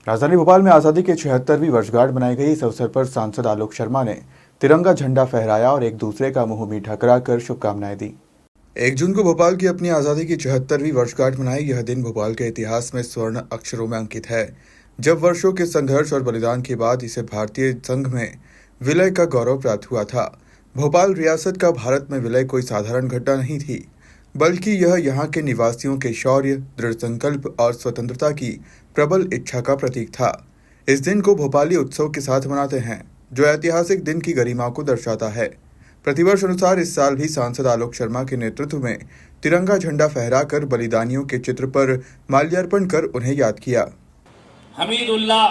राजधानी भोपाल में आज़ादी की 76वीं वर्षगांठ मनाई गई। इस अवसर पर सांसद आलोक शर्मा ने तिरंगा झंडा फहराया और एक दूसरे का मुंह मीठा कराकर शुभकामनाएं दी। 1 जून को भोपाल की अपनी आज़ादी की 76वीं वर्षगांठ मनाई। यह दिन भोपाल के इतिहास में स्वर्ण अक्षरों में अंकित है, जब वर्षों के संघर्ष और बलिदान के बाद इसे भारतीय संघ में विलय का गौरव प्राप्त हुआ था। भोपाल रियासत का भारत में विलय कोई साधारण घटना नहीं थी, बल्कि यह यहाँ के निवासियों के शौर्य, दृढ़ संकल्प और स्वतंत्रता की प्रबल इच्छा का प्रतीक था। इस दिन को भोपाली उत्सव के साथ मनाते हैं, जो ऐतिहासिक दिन की गरिमा को दर्शाता है। प्रतिवर्ष अनुसार इस साल भी सांसद आलोक शर्मा के नेतृत्व में तिरंगा झंडा फहराकर बलिदानियों के चित्र पर माल्यार्पण कर उन्हें याद किया। हमीदुल्लाह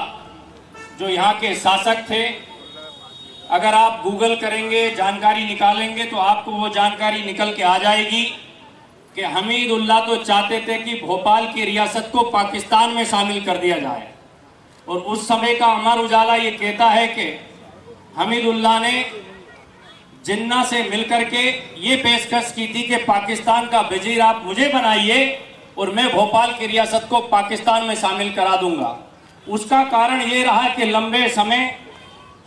जो यहाँ के शासक थे, अगर आप गूगल करेंगे, जानकारी निकालेंगे तो आपको वो जानकारी निकल के आ जाएगी कि हमीदुल्लाह तो चाहते थे कि भोपाल की रियासत को पाकिस्तान में शामिल कर दिया जाए। और उस समय का अमर उजाला ये कहता है कि हमीदुल्लाह ने जिन्ना से मिलकर के ये पेशकश की थी कि पाकिस्तान का वजीर आप मुझे बनाइए और मैं भोपाल की रियासत को पाकिस्तान में शामिल करा दूंगा। उसका कारण ये रहा कि लंबे समय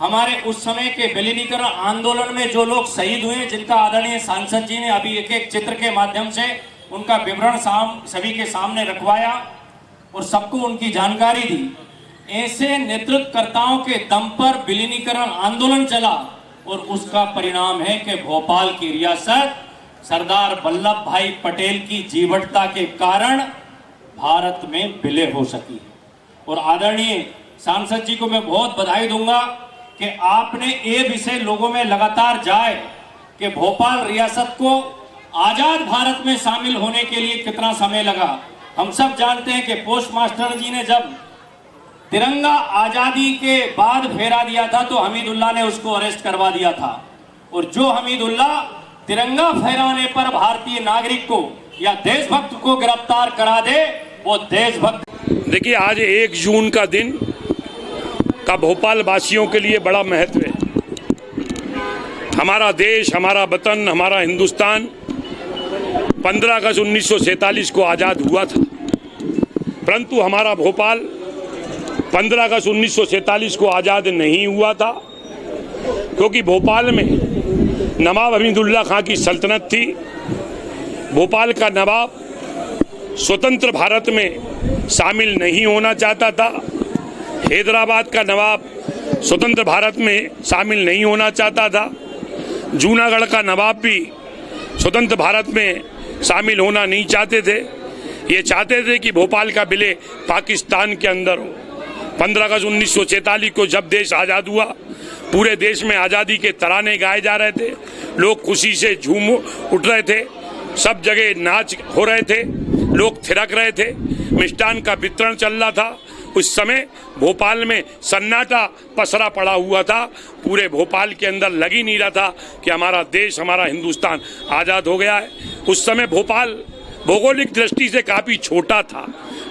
हमारे उस समय के विलीनीकरण आंदोलन में जो लोग शहीद हुए, जिनका आदरणीय सांसद जी ने अभी एक एक चित्र के माध्यम से उनका विवरण सभी के सामने रखवाया और सबको उनकी जानकारी दी। ऐसे नेतृत्वकर्ताओं के दम पर विलीनीकरण आंदोलन चला और उसका परिणाम है कि भोपाल की रियासत सरदार वल्लभ भाई पटेल की जीवटता के कारण भारत में विलय हो सकी। और आदरणीय सांसद जी को मैं बहुत बधाई दूंगा कि आपने ये विषय लोगों में लगातार जाए कि भोपाल रियासत को आजाद भारत में शामिल होने के लिए कितना समय लगा। हम सब जानते हैं कि पोस्ट मास्टर जी ने जब तिरंगा आजादी के बाद फेरा दिया था तो हमीदुल्लाह ने उसको अरेस्ट करवा दिया था। और जो हमीदुल्लाह तिरंगा फहराने पर भारतीय नागरिक को या देशभक्त को गिरफ्तार करा दे, वो देशभक्त। देखिए, आज 1 जून का दिन का भोपाल वासियों के लिए बड़ा महत्व है। हमारा देश, हमारा वतन, हमारा हिंदुस्तान 15 अगस्त 1947 को आज़ाद हुआ था, परंतु हमारा भोपाल 15 अगस्त 1947 को आज़ाद नहीं हुआ था, क्योंकि भोपाल में नवाब हमीदुल्लाह खां की सल्तनत थी। भोपाल का नवाब स्वतंत्र भारत में शामिल नहीं होना चाहता था। हैदराबाद का नवाब स्वतंत्र भारत में शामिल नहीं होना चाहता था। जूनागढ़ का नवाब भी स्वतंत्र भारत में शामिल होना नहीं चाहते थे। ये चाहते थे कि भोपाल का विलय पाकिस्तान के अंदर हो। 15 अगस्त 1947 को जब देश आज़ाद हुआ, पूरे देश में आज़ादी के तराने गाए जा रहे थे, लोग खुशी से झूम उठ रहे थे, सब जगह नाच हो रहे थे, लोग थिरक रहे थे, मिष्ठान का वितरण चल रहा था। उस समय भोपाल में सन्नाटा पसरा पड़ा हुआ था। पूरे भोपाल के अंदर लग ही नहीं रहा था कि हमारा देश, हमारा हिंदुस्तान आज़ाद हो गया है। उस समय भोपाल भौगोलिक दृष्टि से काफ़ी छोटा था।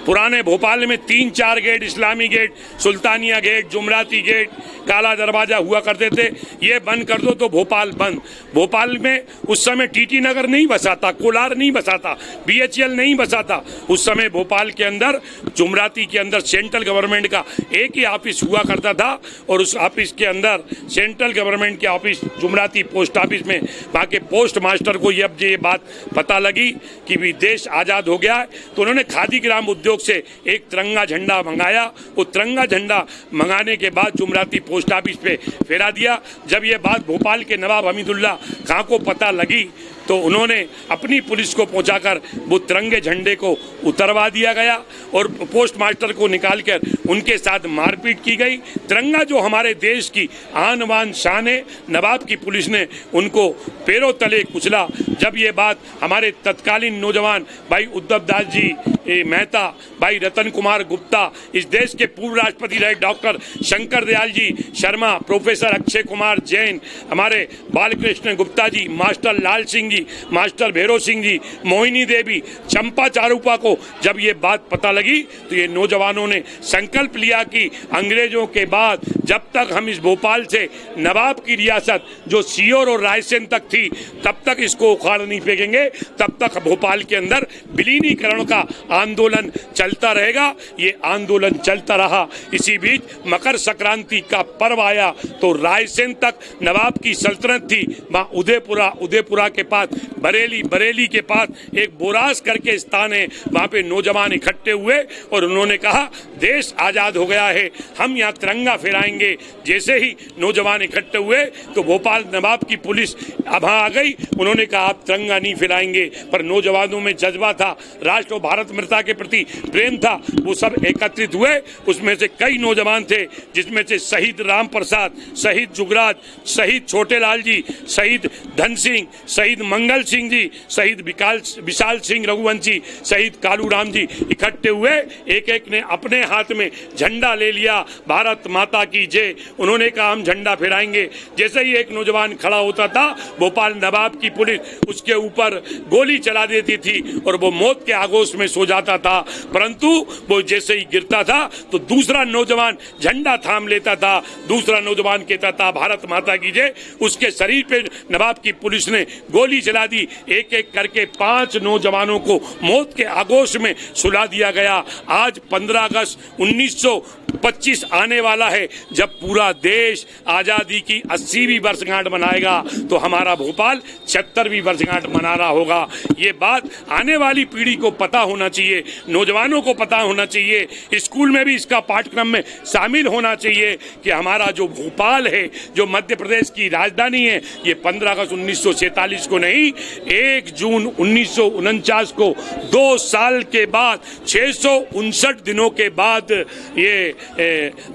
पुराने भोपाल में 3-4 gate, Islami gate, Sultania gate, Jumrati gate, Kala Darwaza हुआ करते थे। ये बंद कर दो तो भोपाल बंद। भोपाल में उस समय टीटी नगर नहीं बसा था, कोलार नहीं बसा था, BHEL नहीं बसा था। उस समय भोपाल के अंदर जुमराती के अंदर सेंट्रल गवर्नमेंट का एक ही ऑफिस हुआ करता था और उस ऑफिस के अंदर सेंट्रल गवर्नमेंट के ऑफिस जुमराती पोस्ट ऑफिस में वहाँ के पोस्ट मास्टर को ये बात पता लगी कि भी देश आज़ाद हो गया है, तो उन्होंने खादी ग्राम उद्योग से एक तिरंगा झंडा मंगाया। वो तिरंगा झंडा मंगाने के बाद जुमराती पोस्ट ऑफिस पे फेरा दिया। जब ये बात भोपाल के नवाब हमीदुल्लाह खां को पता लगी तो उन्होंने अपनी पुलिस को पहुंचाकर वो तिरंगे झंडे को उतरवा दिया गया और पोस्ट मास्टर को निकाल कर उनके साथ मारपीट की गई। तिरंगा जो हमारे देश की आन बान शान है, नवाब की पुलिस ने उनको पैरों तले कुचला। जब ये बात हमारे तत्कालीन नौजवान भाई उद्धव दास जी मेहता, भाई रतन कुमार गुप्ता, इस देश के पूर्व राष्ट्रपति रहे डॉक्टर शंकर दयाल जी शर्मा, प्रोफेसर अक्षय कुमार जैन, हमारे बालकृष्ण गुप्ता जी, मास्टर लाल सिंह जी, मास्टर भैरव सिंह जी, मोहिनी देवी, चंपा चारूपा को जब ये बात पता लगी तो ये नौजवानों ने संकल्प लिया कि अंग्रेजों के बाद जब तक हम इस भोपाल से नवाब की रियासत जो सीहोर और रायसेन तक थी तब तक इसको उखाड़ नहीं फेंकेंगे, तब तक भोपाल के अंदर विलीनीकरण का आंदोलन चलता रहेगा। ये आंदोलन चलता रहा। इसी बीच मकर संक्रांति का पर्व आया तो रायसेन तक नवाब की सल्तनत थी। वहाँ उदयपुरा के पास बरेली के पास एक बोरास करके स्थान है, वहाँ पे नौजवान इकट्ठे हुए और उन्होंने कहा देश आजाद हो गया है, हम यहाँ तिरंगा फहराएंगे। जैसे ही नौजवान इकट्ठे हुए तो भोपाल नवाब की पुलिस वहाँ आ गई। उन्होंने कहा आप तिरंगा नहीं फहराएंगे, पर नौजवानों में जज्बा था, राष्ट्र और भारत माता के प्रति प्रेम था, वो सब एकत्रित हुए। उसमें से कई नौजवान थे जिसमें से शहीद राम प्रसाद, शहीद जुगराज, शहीद छोटे लाल जी, शहीद धन सिंह, शहीद मंगल सिंह जी, शहीद विशाल सिंह रघुवंशी, शहीद कालू राम जी इकट्ठे हुए। एक एक ने अपने हाथ में झंडा ले लिया, भारत माता की जय। उन्होंने कहा हम झंडा फहराएंगे। जैसे ही एक नौजवान खड़ा होता था, भोपाल नवाब की पुलिस उसके ऊपर गोली चला देती थी और वो मौत के आगोश में सो जाता था। परंतु वो जैसे ही गिरता था तो दूसरा नौजवान झंडा थाम लेता था, दूसरा नौजवान कहता था भारत माता की जय। उसके शरीर पे नवाब की पुलिस ने गोली चला दी। एक एक करके 5 नौजवानों को मौत के आगोश में सुला दिया गया। आज 15 अगस्त 1925 आने वाला है, जब पूरा देश आजादी की 80वीं वर्षगांठ मनाएगा तो हमारा भोपाल 76वीं वर्षगांठ मना रहा होगा। ये बात आने वाली पीढ़ी को पता होना चाहिए, नौजवानों को पता होना चाहिए, स्कूल में भी इसका पाठ्यक्रम में शामिल होना चाहिए कि हमारा जो भोपाल है, जो मध्य प्रदेश की राजधानी है, ये 15 अगस्त 1947 को नहीं, 1 जून 1949 को 2 साल के बाद 659 दिनों के बाद ये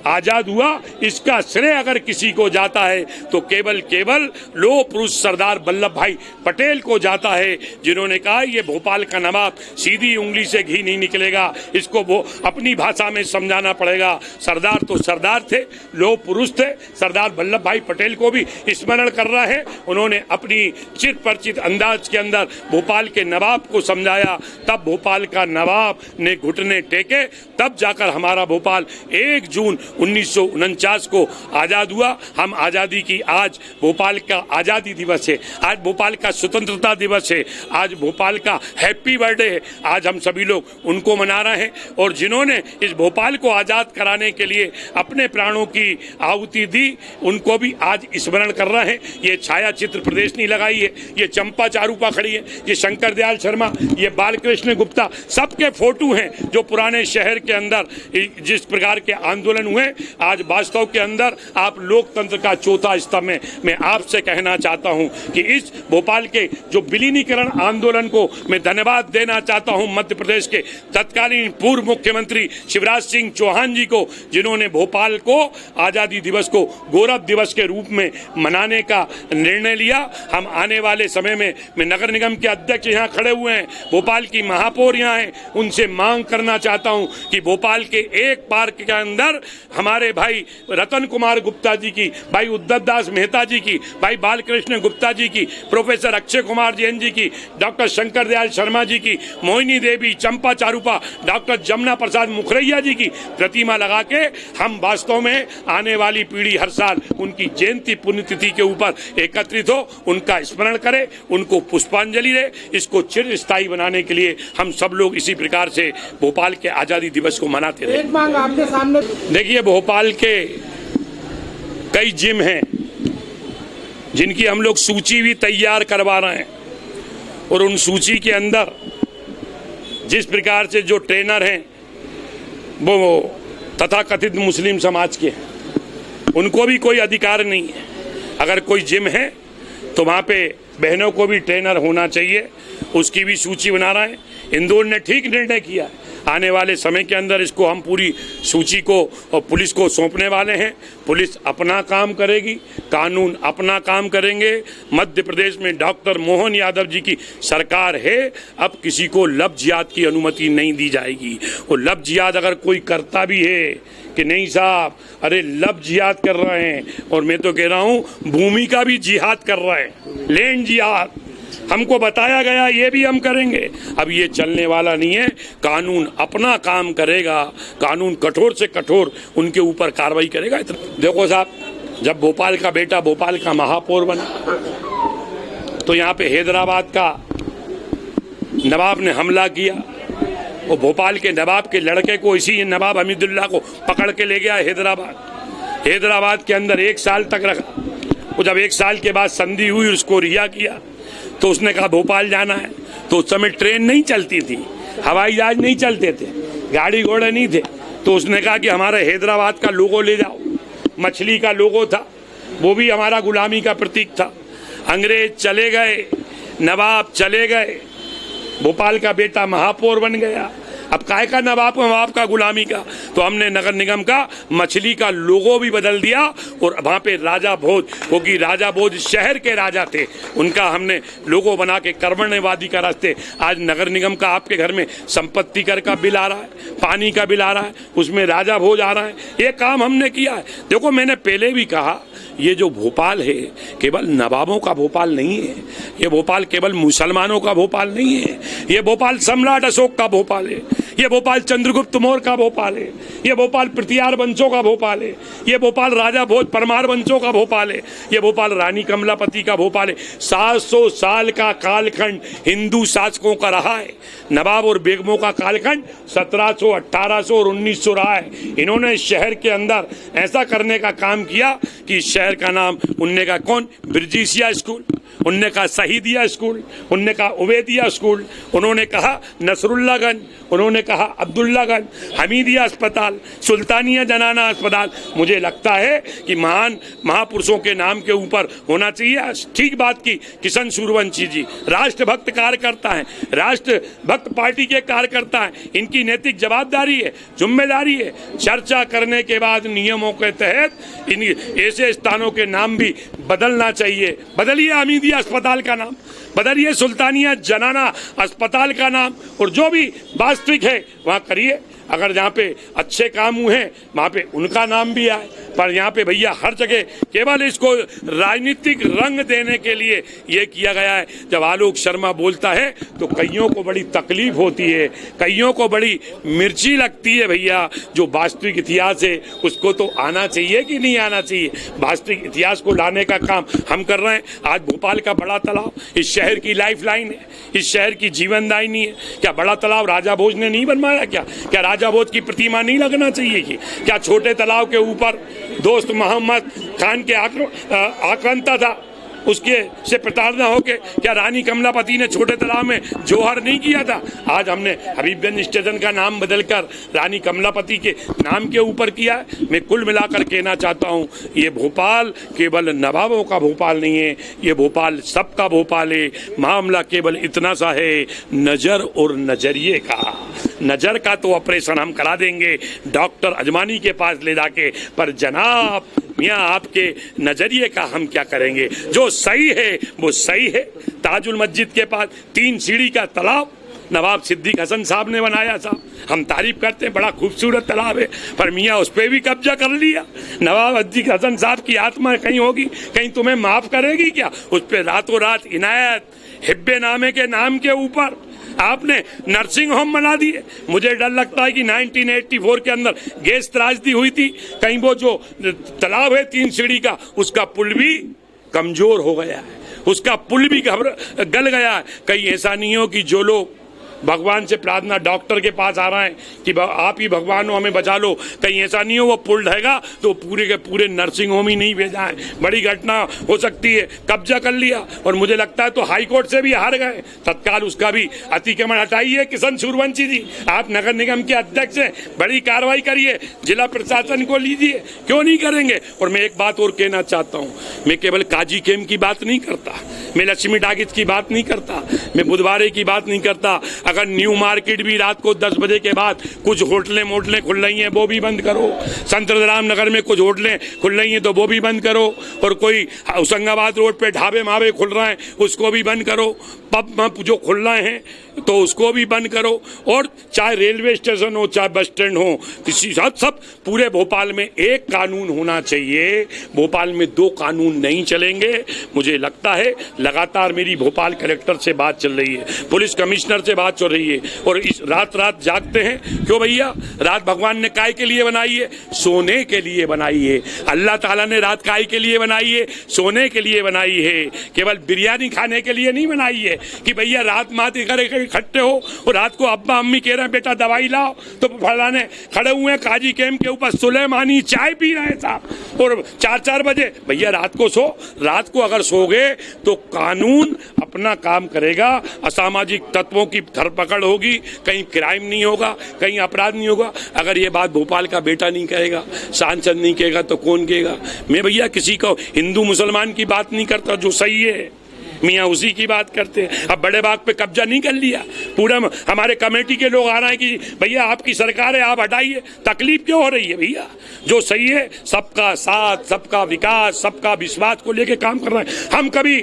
आजाद हुआ। इसका श्रेय अगर किसी को जाता है तो केवल लोह पुरुष सरदार वल्लभ भाई पटेल को जाता है, जिन्होंने कहा ये भोपाल का नवाब सीधी उंगली से घी नहीं निकलेगा, इसको वो अपनी भाषा में समझाना पड़ेगा। सरदार तो सरदार थे, लोह पुरुष थे। सरदार वल्लभ भाई पटेल को भी स्मरण कर रहा है। उन्होंने अपनी चित परिचित अंदाज के अंदर भोपाल के नवाब को समझाया, तब भोपाल का नवाब ने घुटने टेके, तब जाकर हमारा भोपाल 1 जून 1949 को आजाद हुआ। हम आजादी की, आज भोपाल का आजादी दिवस है, आज भोपाल का स्वतंत्रता दिवस है, आज भोपाल का हैप्पी बर्थडे है। आज हम सभी लोग उनको मना रहे हैं और जिन्होंने इस भोपाल को आजाद कराने के लिए अपने प्राणों की आहुति दी, उनको भी आज स्मरण कर रहे हैं। ये छाया चित्र प्रदर्शनी लगाई है, ये चंपा चारूपा खड़ी है, ये शंकर दयाल शर्मा, ये बालकृष्ण गुप्ता, सबके फोटो हैं जो पुराने शहर के अंदर जिस प्रकार के आंदोलन हुए। आज वास्तव के अंदर आप लोकतंत्र का चौथा स्तंभ में मैं आपसे कहना चाहता हूं कि इस भोपाल के जो विलीनीकरण आंदोलन को मैं धन्यवाद देना चाहता हूं मध्य प्रदेश के तत्कालीन पूर्व मुख्यमंत्री शिवराज सिंह चौहान जी को, जिन्होंने भोपाल को आजादी दिवस को गौरव दिवस के रूप में मनाने का निर्णय लिया। हम आने वाले समय में, मैं नगर निगम के अध्यक्ष यहाँ खड़े हुए हैं, भोपाल की महापौर यहाँ हैं, उनसे मांग करना चाहता हूं कि भोपाल के एक पार्क के अंदर हमारे भाई रतन कुमार गुप्ता जी की, भाई उद्धव दास मेहता जी की, भाई बालकृष्ण गुप्ता जी की, प्रोफेसर अक्षय कुमार जैन जी की, डॉक्टर शंकर दयाल शर्मा जी की, मोहिनी देवी, चंपा चारूपा, डॉक्टर जमुना प्रसाद मुखरैया जी की प्रतिमा लगा के हम वास्तव में आने वाली पीढ़ी हर साल उनकी जयंती पुण्यतिथि के ऊपर एकत्रित हो, उनका स्मरण करे, उनको पुष्पांजलि दे। इसको चिरस्थायी बनाने के लिए हम सब लोग इसी प्रकार से भोपाल के आजादी दिवस को मनाते रहे। एक मांग आपके सामने। देखिए, भोपाल के कई जिम हैं जिनकी हम लोग सूची भी तैयार करवा रहे हैं और उन सूची के अंदर जिस प्रकार से जो ट्रेनर हैं वो तथाकथित मुस्लिम समाज के हैं, उनको भी कोई अधिकार नहीं है। अगर कोई जिम है तो वहाँ पे बहनों को भी ट्रेनर होना चाहिए, उसकी भी सूची बना रहे हैं। इंदौर ने ठीक निर्णय किया है, आने वाले समय के अंदर इसको हम पूरी सूची को और पुलिस को सौंपने वाले हैं। पुलिस अपना काम करेगी, कानून अपना काम करेंगे। मध्य प्रदेश में डॉक्टर मोहन यादव जी की सरकार है, अब किसी को लव जिहाद की अनुमति नहीं दी जाएगी। और लव जिहाद अगर कोई करता भी है कि नहीं साहब, अरे लव जिहाद कर रहे हैं, और मैं तो कह रहा हूँ भूमि का भी जिहाद कर रहे हैं, लैंड जिहाद हमको बताया गया, ये भी हम करेंगे। अब ये चलने वाला नहीं है, कानून अपना काम करेगा, कानून कठोर से कठोर उनके ऊपर कार्रवाई करेगा। देखो साहब, जब भोपाल का बेटा भोपाल का महापौर बना तो यहाँ पे हैदराबाद का नवाब ने हमला किया और भोपाल के नवाब के लड़के को, इसी नवाब हमीदुल्लाह को पकड़ के ले गया हैदराबाद के अंदर 1 साल तक रखा। वो जब 1 साल के बाद संधि हुई, उसको रिहा किया, तो उसने कहा भोपाल जाना है। तो उस समय ट्रेन नहीं चलती थी, हवाई जहाज नहीं चलते थे, गाड़ी घोड़े नहीं थे, तो उसने कहा कि हमारे हैदराबाद का लोगो ले जाओ। मछली का लोगो था, वो भी हमारा गुलामी का प्रतीक था। अंग्रेज चले गए, नवाब चले गए, भोपाल का बेटा महापौर बन गया। अब काहे का नवाब का गुलामी का, तो हमने नगर निगम का मछली का लोगो भी बदल दिया। और वहाँ पे राजा भोज, क्योंकि राजा भोज शहर के राजा थे, उनका हमने लोगो बना के कर्मण्यवादी का रास्ते। आज नगर निगम का आपके घर में संपत्ति कर का बिल आ रहा है, पानी का बिल आ रहा है, उसमें राजा भोज आ रहा है। ये काम हमने किया है। देखो, मैंने पहले भी कहा, ये जो भोपाल है केवल नवाबों का भोपाल नहीं है, ये भोपाल केवल मुसलमानों का भोपाल नहीं है, ये भोपाल सम्राट अशोक का भोपाल है, ये भोपाल चंद्रगुप्त मौर्य का भोपाल है, ये भोपाल पृथ्वीराज वंशों का भोपाल है, ये भोपाल राजा भोज परमार वंशों का भोपाल है, ये भोपाल रानी कमलापति का भोपाल है। 700 साल का कालखंड हिंदू शासकों का रहा है। नवाब और बेगमों का कालखंड 1700, 1800 और 1900 रहा है। इन्होंने शहर के अंदर ऐसा करने का काम किया कि शहर का नाम उनने का कौन, ब्रिजिशिया स्कूल, उनने कहा शहीदिया स्कूल, उनने कहा उबैदिया स्कूल, उन्होंने कहा नसरुल्लागंज, उन्होंने कहा अब्दुल्लागंज, हमीदिया अस्पताल, सुल्तानिया जनाना अस्पताल। मुझे लगता है कि महान महापुरुषों के नाम के ऊपर होना चाहिए। ठीक बात की किशन सूर्यवंशी जी, राष्ट्रभक्त कार्यकर्ता हैं, राष्ट्रभक्त पार्टी के कार्यकर्ता हैं, इनकी नैतिक जवाबदारी है, जिम्मेदारी है। चर्चा करने के बाद नियमों के तहत इन ऐसे स्थानों के नाम भी बदलना चाहिए। बदलिए हमीदिया अस्पताल का नाम, बदलिए सुल्तानिया जनाना अस्पताल का नाम, और जो भी वास्तविक है वहाँ करिए। अगर जहाँ पे अच्छे काम हुए हैं वहाँ पे उनका नाम भी आए, पर यहाँ पे भैया हर जगह केवल इसको राजनीतिक रंग देने के लिए ये किया गया है। जब आलोक शर्मा बोलता है तो कईयों को बड़ी तकलीफ होती है, कईयों को बड़ी मिर्ची लगती है। भैया जो वास्तविक इतिहास है उसको तो आना चाहिए कि नहीं आना चाहिए। वास्तविक इतिहास को लाने का काम हम कर रहे हैं। आज भोपाल का बड़ा तालाब इस शहर की लाइफ लाइन है, इस शहर की जीवनदायिनी है। क्या बड़ा तालाब राजा भोज ने नहीं बनवाया? क्या राजा भोज की प्रतिमा नहीं लगना चाहिए? क्या छोटे तालाब के ऊपर दोस्त मोहम्मद खान के आक्रांता था, उसके से प्रताड़ना होके क्या रानी कमलापति ने छोटे तालाब में जोहर नहीं किया था? आज हमने हबीबगंज स्टेशन का नाम बदलकर रानी कमलापति के नाम के ऊपर किया है। मैं कुल मिलाकर कहना चाहता हूँ, ये भोपाल केवल नवाबों का भोपाल नहीं है, ये भोपाल सबका भोपाल है। मामला केवल इतना सा है, नज़र और नजरिए का। नज़र का तो ऑपरेशन हम करा देंगे डॉक्टर अजमानी के पास ले जाके, पर जनाब मियाँ आपके नजरिए का हम क्या करेंगे? जो सही है वो सही है। ताजुल मस्जिद के पास 3 सीढ़ी का तालाब नवाब सिद्दीक हसन साहब ने बनाया साहब, हम तारीफ करते हैं, बड़ा खूबसूरत तालाब है, पर मियाँ उस पर भी कब्जा कर लिया। नवाब सिद्दीक हसन साहब की आत्मा कहीं होगी, कहीं तुम्हें माफ करेगी क्या? उस पर रातों रात इनायत हिब्बे नामे के नाम के ऊपर आपने नर्सिंग होम बना दिए। मुझे डर लगता है कि 1984 के अंदर गैस त्रासदी हुई थी, कहीं वो जो तालाब है 3 सीढ़ी का, उसका पुल भी कमजोर हो गया है, उसका पुल भी गल गया है। कहीं ऐसा नहीं हो कि जो लोग भगवान से प्रार्थना डॉक्टर के पास आ रहे हैं कि आप ही भगवान हो, हमें बचा लो, कहीं ऐसा नहीं हो वो पुल ढहेगा तो पूरे के पूरे नर्सिंग होम ही नहीं भेजा है। बड़ी घटना हो सकती है। कब्जा कर लिया और मुझे लगता है तो हाई कोर्ट से भी हार गए, तत्काल उसका भी अतिक्रमण हटाइए। किशन सूर्यवंशी जी, आप नगर निगम के अध्यक्ष हैं, बड़ी कार्रवाई करिए, जिला प्रशासन को लीजिए, क्यों नहीं करेंगे? और मैं एक बात और कहना चाहता हूँ, मैं केवल काजी केम की बात नहीं करता, मैं लक्ष्मी टाकिज की बात नहीं करता, मैं बुधवारे की बात नहीं करता। अगर न्यू मार्केट भी रात को 10 बजे के बाद कुछ होटलें मोटलें खुल रही हैं वो भी बंद करो, संत राम नगर में कुछ होटलें खुल रही हैं तो वो भी बंद करो, और कोई होशंगाबाद रोड पे ढाबे मावे खुल रहे हैं उसको भी बंद करो, पब जो खुल रहे हैं तो उसको भी बंद करो, और चाहे रेलवे स्टेशन हो चाहे बस स्टैंड हो, किसी सब पूरे भोपाल में एक कानून होना चाहिए। भोपाल में 2 कानून नहीं चलेंगे। मुझे लगता है लगातार मेरी भोपाल कलेक्टर से बात चल रही है, पुलिस कमिश्नर से बात हो रही है। और इस रात रात जागते हैं क्यों भैया? रात भगवान ने काय के लिए बनाई है? सोने के लिए बनाई है। अल्लाह ताला ने रात काय के लिए बनाई है? सोने के लिए बनाई है। केवल बिरयानी खाने के लिए नहीं बनाई है कि भैया रात मात इकट्ठे हो और रात को अब्बा अम्मी कह रहे हैं बेटा दवाई लाओ तो फलाने खड़े हुए हैं काजी कैंप के ऊपर सुलेमानी चाय पी रहे हैं साहब और 4-4 बजे। भैया रात को सो, रात को अगर सोगे तो कानून अपना काम करेगा, असामाजिक तत्वों की धरपकड़ होगी, कहीं क्राइम नहीं होगा, कहीं अपराध नहीं होगा। अगर ये बात भोपाल का बेटा नहीं कहेगा, सांसद नहीं कहेगा तो कौन कहेगा? मैं भैया किसी को हिंदू मुसलमान की बात नहीं करता, जो सही है मियाँ उसी की बात करते हैं। अब बड़े बाग पे कब्जा नहीं कर लिया, पूरा हमारे कमेटी के लोग आ रहे हैं कि भैया आपकी सरकार है आप हटाइए। तकलीफ क्यों हो रही है भैया? जो सही है, सबका साथ, सबका विकास, सबका विश्वास को लेके काम कर रहे हैं। हम कभी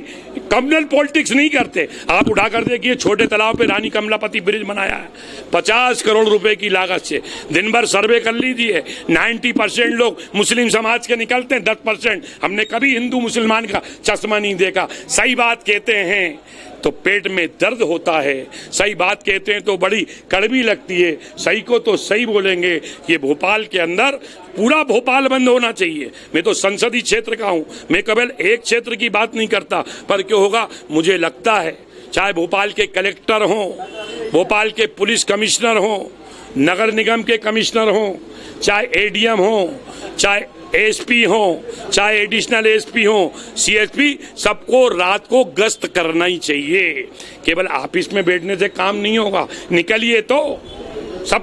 कम्युनल पॉलिटिक्स नहीं करते। आप उठा कर देखिए, छोटे तालाब पे रानी कमलापति ब्रिज बनाया है 50 करोड़ रुपए की लागत से। दिन भर सर्वे कर लीजिए, 90% लोग मुस्लिम समाज के निकलते हैं, 10% हमने कभी हिंदू मुसलमान का चश्मा नहीं देखा। सही बात कहते हैं तो पेट में दर्द होता है, सही बात कहते हैं तो बड़ी कड़वी लगती है। सही को तो सही बोलेंगे। ये भोपाल के अंदर पूरा भोपाल बंद होना चाहिए। मैं तो संसदीय क्षेत्र का हूं, मैं केवल एक क्षेत्र की बात नहीं करता, पर क्यों होगा मुझे लगता है चाहे भोपाल के कलेक्टर हों, भोपाल के पुलिस कमिश्नर हों, नगर निगम के कमिश्नर हों, चाहे एडीएम हों, चाहे एसपी हो, चाहे एडिशनल एसपी हो, सीएसपी, सबको रात को गश्त करना ही चाहिए। केवल ऑफिस में बैठने से काम नहीं होगा, निकलिए तो।